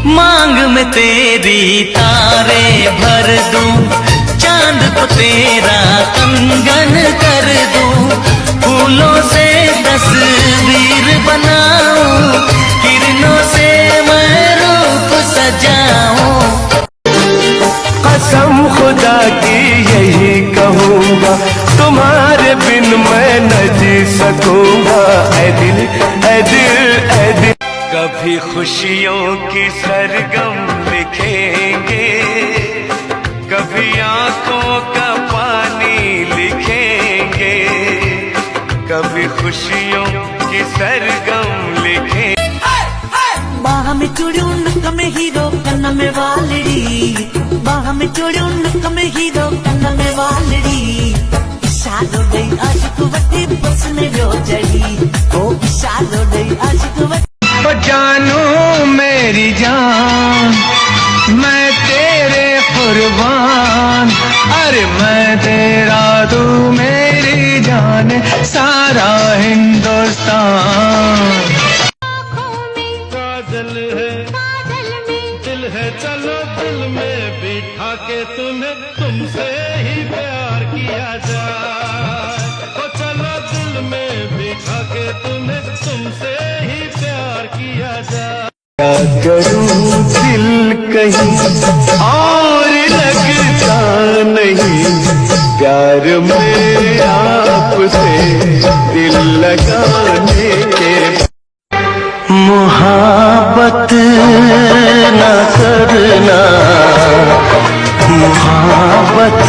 मांग में तेरी तारे भर दूं, चांद को तेरा कंगन कर दूं, फूलों से तस्वीर बनाऊं, किरणों से मैं रूप सजाऊं। कसम खुदा की यही कहूँगा, तुम्हारे बिन मैं न जी सकूँगा। ऐ दिल ऐ दिल ऐ दिल, कभी खुशियों की सरगम लिखेंगे, कभी आंखों का पानी लिखेंगे, कभी खुशियों की सरगम लिखेंगे। बाह में चूड़ी नक में हीरो कन्न में वालड़ी, बाह में चूड़ी नक में हीरो कन्न में वालड़ी, इशारो दई आशिक वटी बस में रो जड़ी, ओ इशारो दई आशिक वटी। ओ जानू मेरी जान, मैं तेरे कुर्बान, अरे मैं तेरा तू मेरी जान, सारा हिंदुस्तान। काजल है दिल है, चलो दिल में बिठा के तुम्हें तुमसे ही प्यार किया जाए। ओ चलो दिल में बिठा के तुम्हें तुमसे ही प्यार किया जाए। क्या करूं दिल कहीं और लगता नहीं, प्यार में आपसे दिल लगाने के। मोहब्बत न करना, मोहब्बत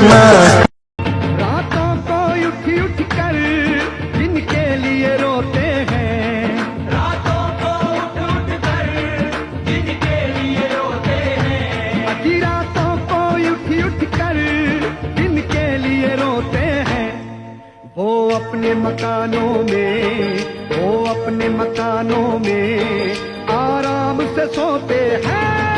न। रातों को उठ उठ कर जिनके लिए रोते हैं, रातों को उठ उठ कर जिनके लिए रोते हैं, आधी रातों को उठ उठ कर जिनके लिए रोते हैं, वो अपने मकानों में, वो अपने मकानों में आराम से सोते हैं।